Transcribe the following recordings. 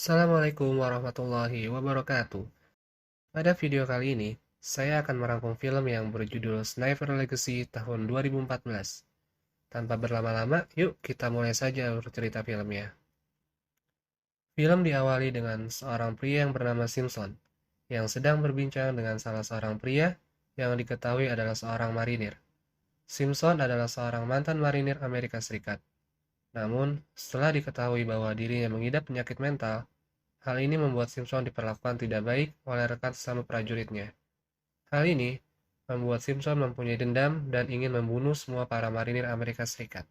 Assalamualaikum warahmatullahi wabarakatuh. Pada video kali ini, saya akan merangkum film yang berjudul Sniper Legacy tahun 2014. Tanpa berlama-lama, yuk kita mulai saja bercerita filmnya. Film diawali dengan seorang pria yang bernama Simpson, yang sedang berbincang dengan salah seorang pria yang diketahui adalah seorang marinir. Simpson adalah seorang mantan marinir Amerika Serikat. Namun, setelah diketahui bahwa dirinya mengidap penyakit mental, hal ini membuat Simpson diperlakukan tidak baik oleh rekan sesama prajuritnya. Hal ini membuat Simpson mempunyai dendam dan ingin membunuh semua para marinir Amerika Serikat.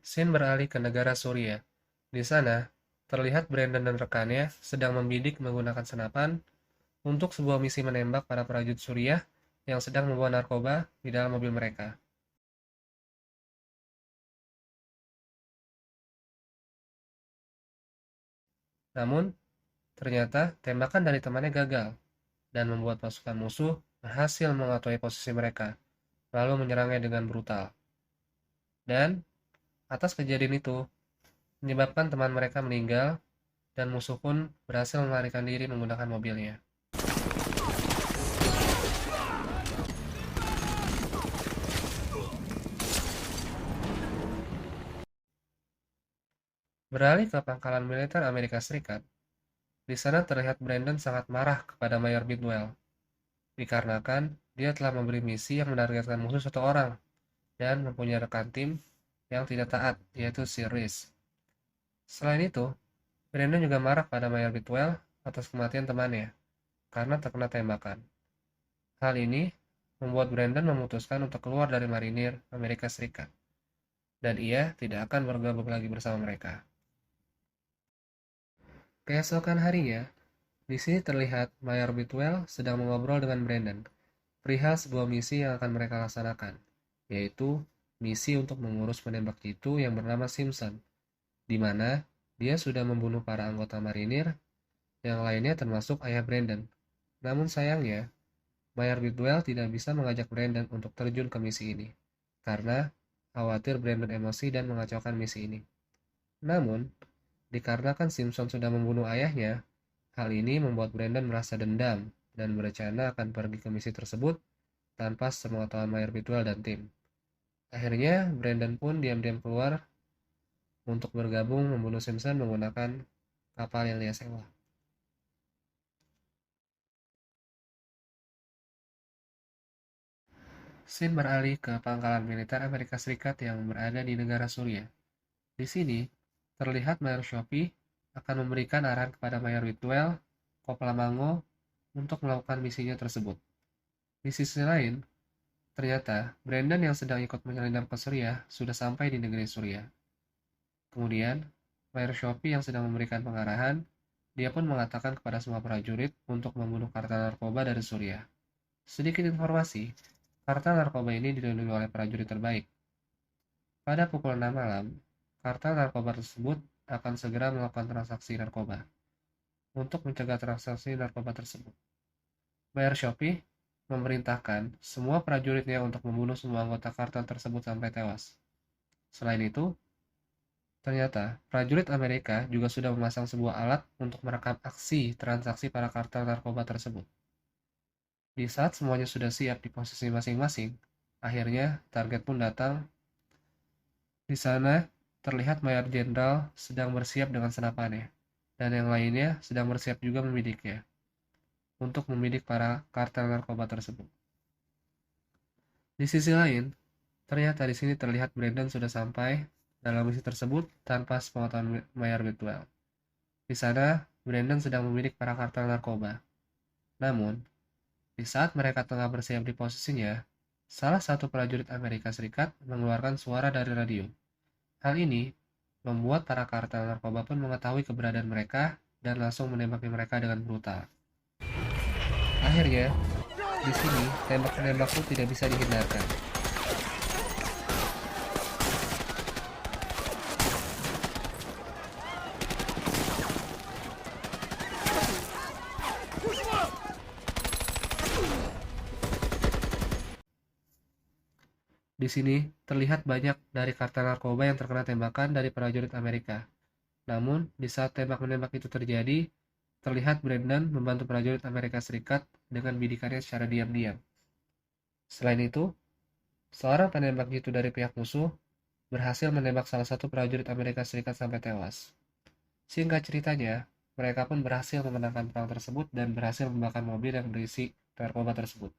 Scene beralih ke negara Suriah. Di sana, terlihat Brandon dan rekannya sedang membidik menggunakan senapan untuk sebuah misi menembak para prajurit Suriah yang sedang membawa narkoba di dalam mobil mereka. Namun, ternyata tembakan dari temannya gagal dan membuat pasukan musuh berhasil mengetahui posisi mereka, lalu menyerangnya dengan brutal. Dan atas kejadian itu, menyebabkan teman mereka meninggal dan musuh pun berhasil melarikan diri menggunakan mobilnya. Beralih ke pangkalan militer Amerika Serikat, di sana terlihat Brandon sangat marah kepada Mayor Bidwell, dikarenakan dia telah memberi misi yang menargetkan musuh satu orang dan mempunyai rekan tim yang tidak taat, yaitu si Reese. Selain itu, Brandon juga marah pada Mayor Bidwell atas kematian temannya karena terkena tembakan. Hal ini membuat Brandon memutuskan untuk keluar dari marinir Amerika Serikat, dan ia tidak akan bergabung lagi bersama mereka. Keesokan harinya, di sini terlihat Mayor Bidwell sedang mengobrol dengan Brandon perihal sebuah misi yang akan mereka laksanakan, yaitu misi untuk mengurus penembak jitu yang bernama Simpson, di mana dia sudah membunuh para anggota marinir yang lainnya termasuk ayah Brandon. Namun sayangnya, Mayor Bidwell tidak bisa mengajak Brandon untuk terjun ke misi ini, karena khawatir Brandon emosi dan mengacaukan misi ini. Namun, dikarenakan Simpson sudah membunuh ayahnya, hal ini membuat Brandon merasa dendam dan berencana akan pergi ke misi tersebut tanpa sepengetahuan Mayor Bidwell dan tim. Akhirnya, Brandon pun diam-diam keluar untuk bergabung membunuh Simpson menggunakan kapal yang dia sewa. Scene beralih ke pangkalan militer Amerika Serikat yang berada di negara Suriah. Di sini, terlihat Mayor Shopi akan memberikan arahan kepada Mayor Whitwell, Kopla Mango, untuk melakukan misinya tersebut. Di sisi lain, ternyata Brandon yang sedang ikut menyelinap ke Suriah sudah sampai di negeri Suriah. Kemudian, Mayor Shopi yang sedang memberikan pengarahan, dia pun mengatakan kepada semua prajurit untuk membunuh kartel narkoba dari Suriah. Sedikit informasi, kartel narkoba ini dilindungi oleh prajurit terbaik. Pada pukul 6 malam, kartel narkoba tersebut akan segera melakukan transaksi narkoba. Untuk mencegah transaksi narkoba tersebut, Mayor Shopee memerintahkan semua prajuritnya untuk membunuh semua anggota kartel tersebut sampai tewas. Selain itu, ternyata prajurit Amerika juga sudah memasang sebuah alat untuk merekam aksi transaksi para kartel narkoba tersebut. Di saat semuanya sudah siap di posisi masing-masing, akhirnya target pun datang. Di sana terlihat Mayor Jenderal sedang bersiap dengan senapannya, dan yang lainnya sedang bersiap juga membidiknya, untuk membidik para kartel narkoba tersebut. Di sisi lain, ternyata di sini terlihat Brandon sudah sampai dalam misi tersebut tanpa sepengetahuan Mayor Whitwell. Di sana, Brandon sedang membidik para kartel narkoba. Namun, di saat mereka tengah bersiap di posisinya, salah satu prajurit Amerika Serikat mengeluarkan suara dari radio. Hal ini membuat para kartel narkoba pun mengetahui keberadaan mereka dan langsung menembaki mereka dengan brutal. Akhirnya, di sini tembak-menembak pun tidak bisa dihindarkan. Di sini terlihat banyak dari kartel narkoba yang terkena tembakan dari prajurit Amerika. Namun, di saat tembak-menembak itu terjadi, terlihat Brandon membantu prajurit Amerika Serikat dengan bidikannya secara diam-diam. Selain itu, seorang penembak jitu dari pihak musuh berhasil menembak salah satu prajurit Amerika Serikat sampai tewas. Singkat ceritanya, mereka pun berhasil memenangkan perang tersebut dan berhasil membakar mobil yang berisi narkoba tersebut.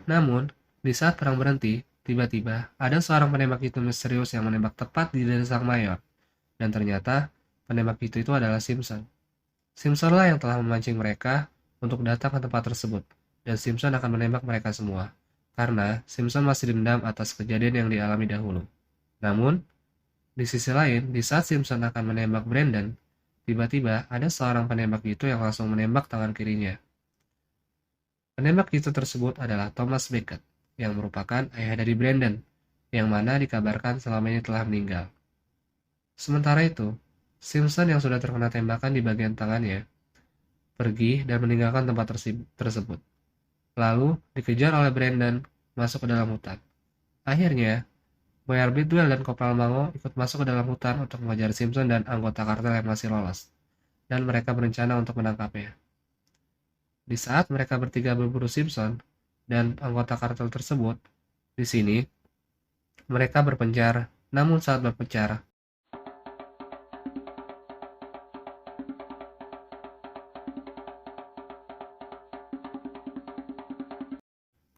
Namun, di saat perang berhenti, tiba-tiba ada seorang penembak jitu misterius yang menembak tepat di dada sang mayor. Dan ternyata, penembak jitu itu adalah Simpson. Simpsonlah yang telah memancing mereka untuk datang ke tempat tersebut, dan Simpson akan menembak mereka semua, karena Simpson masih dendam atas kejadian yang dialami dahulu. Namun, di sisi lain, di saat Simpson akan menembak Brandon, tiba-tiba ada seorang penembak jitu yang langsung menembak tangan kirinya. Penembak jitu tersebut adalah Thomas Becket, yang merupakan ayah dari Brandon, yang mana dikabarkan selama ini telah meninggal. Sementara itu, Simpson yang sudah terkena tembakan di bagian tangannya, pergi dan meninggalkan tempat tersebut. Lalu dikejar oleh Brandon masuk ke dalam hutan. Akhirnya, Mayor Bidwell dan Kopral Mango ikut masuk ke dalam hutan untuk mengejar Simpson dan anggota kartel yang masih lolos, dan mereka berencana untuk menangkapnya. Di saat mereka bertiga berburu Simpson dan anggota kartel tersebut, di sini mereka berpencar, namun saat berpencar,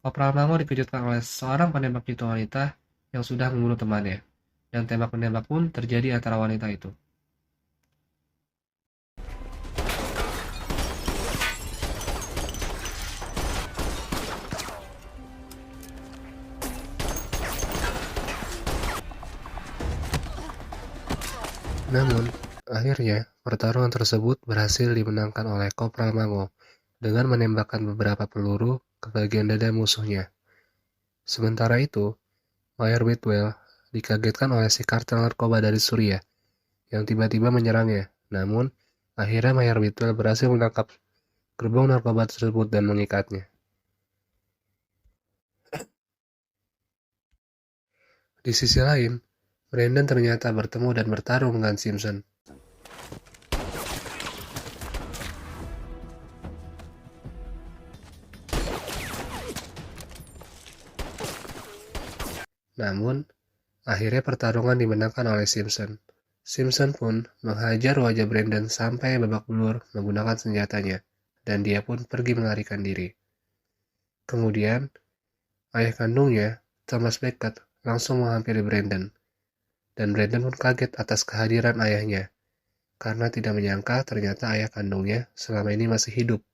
Kopral Mango dikejutkan oleh seorang penembak jitu wanita yang sudah membunuh temannya, dan tembak-menembak pun terjadi antara wanita itu. Namun, akhirnya pertarungan tersebut berhasil dimenangkan oleh Kopral Mango dengan menembakkan beberapa peluru ke bagian dada musuhnya. Sementara itu, Mayor Bidwell dikagetkan oleh si kartel narkoba dari Suriah yang tiba-tiba menyerangnya. Namun, akhirnya Mayor Bidwell berhasil menangkap gerbong narkoba tersebut dan mengikatnya. Di sisi lain, Brandon ternyata bertemu dan bertarung dengan Simpson. Namun, akhirnya pertarungan dimenangkan oleh Simpson. Simpson pun menghajar wajah Brandon sampai babak belur menggunakan senjatanya, dan dia pun pergi melarikan diri. Kemudian, ayah kandungnya, Thomas Becket, langsung menghampiri Brandon, dan Brandon pun kaget atas kehadiran ayahnya, karena tidak menyangka ternyata ayah kandungnya selama ini masih hidup.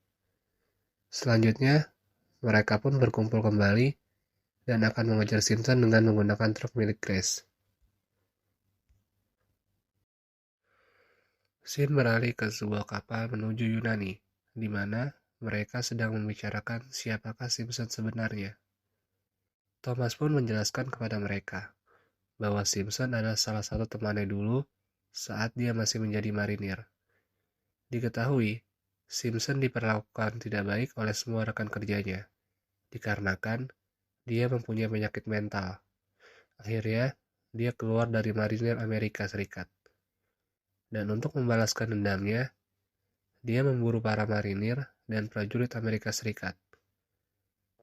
Selanjutnya, mereka pun berkumpul kembali dan akan mengejar Simpson dengan menggunakan truk milik Grace. Scene beralih ke sebuah kapal menuju Yunani, di mana mereka sedang membicarakan siapakah Simpson sebenarnya. Thomas pun menjelaskan kepada mereka bahwa Simpson adalah salah satu temannya dulu saat dia masih menjadi marinir. Diketahui, Simpson diperlakukan tidak baik oleh semua rekan kerjanya, dikarenakan dia mempunyai penyakit mental. Akhirnya, dia keluar dari marinir Amerika Serikat. Dan untuk membalaskan dendamnya, dia memburu para marinir dan prajurit Amerika Serikat.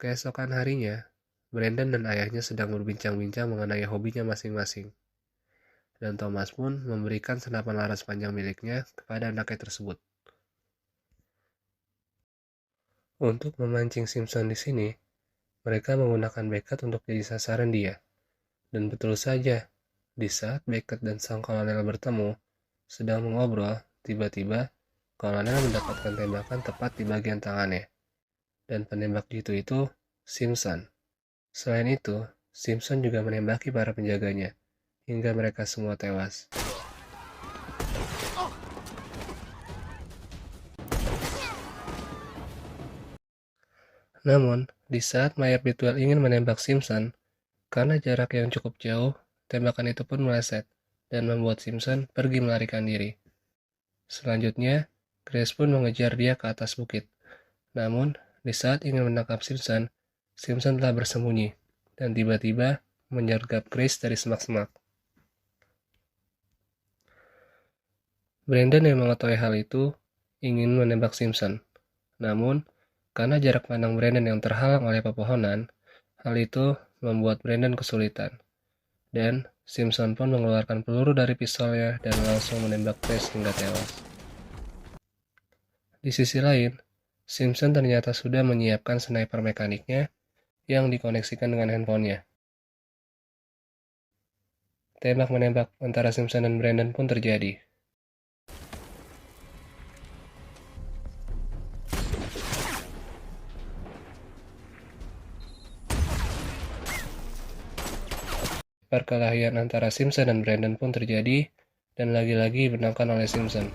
Keesokan harinya, Brandon dan ayahnya sedang berbincang-bincang mengenai hobinya masing-masing. Dan Thomas pun memberikan senapan laras panjang miliknya kepada anaknya tersebut. Untuk memancing Simpson di sini, mereka menggunakan Becket untuk jadi sasaran dia. Dan betul saja, di saat Becket dan sang kolonel bertemu, sedang mengobrol, tiba-tiba kolonel mendapatkan tembakan tepat di bagian tangannya. Dan penembak jitu itu Simpson. Selain itu, Simpson juga menembaki para penjaganya, hingga mereka semua tewas. Namun, di saat Mayor Bidwell ingin menembak Simpson, karena jarak yang cukup jauh, tembakan itu pun meleset, dan membuat Simpson pergi melarikan diri. Selanjutnya, Grace pun mengejar dia ke atas bukit. Namun, di saat ingin menangkap Simpson, Simpson telah bersembunyi dan tiba-tiba menyergap Grace dari semak-semak. Brandon yang mengetahui hal itu ingin menembak Simpson. Namun, karena jarak pandang Brandon yang terhalang oleh pepohonan, hal itu membuat Brandon kesulitan. Dan Simpson pun mengeluarkan peluru dari pistolnya dan langsung menembak Grace hingga tewas. Di sisi lain, Simpson ternyata sudah menyiapkan sniper mekaniknya yang dikoneksikan dengan handphonenya. Tembak-menembak antara Simpson dan Brandon pun terjadi. Perkelahian antara Simpson dan Brandon pun terjadi dan lagi-lagi dimenangkan oleh Simpson.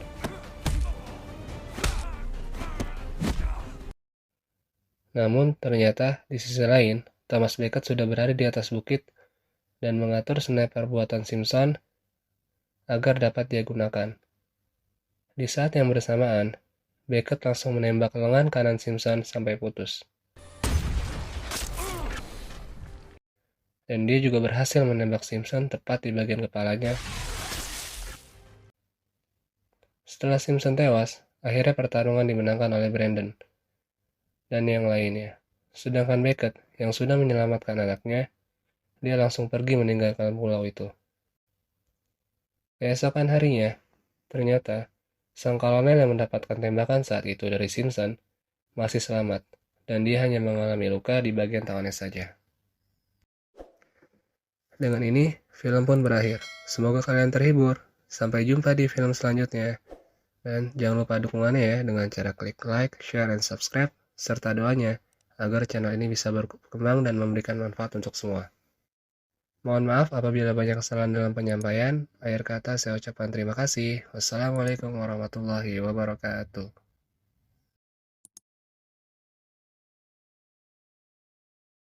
Namun, ternyata di sisi lain, Thomas Becket sudah berada di atas bukit dan mengatur sniper buatan Simpson agar dapat dia gunakan. Di saat yang bersamaan, Becket langsung menembak lengan kanan Simpson sampai putus. Dan dia juga berhasil menembak Simpson tepat di bagian kepalanya. Setelah Simpson tewas, akhirnya pertarungan dimenangkan oleh Brandon dan yang lainnya. Sedangkan Becket, yang sudah menyelamatkan anaknya, dia langsung pergi meninggalkan pulau itu. Keesokan harinya, ternyata sang kolonel yang mendapatkan tembakan saat itu dari Simpson masih selamat, dan dia hanya mengalami luka di bagian tangannya saja. Dengan ini, film pun berakhir. Semoga kalian terhibur. Sampai jumpa di film selanjutnya. Dan jangan lupa dukungannya ya dengan cara klik like, share, dan subscribe, serta doanya agar channel ini bisa berkembang dan memberikan manfaat untuk semua. Mohon maaf apabila banyak kesalahan dalam penyampaian. Akhir kata saya ucapkan terima kasih. Wassalamualaikum warahmatullahi wabarakatuh.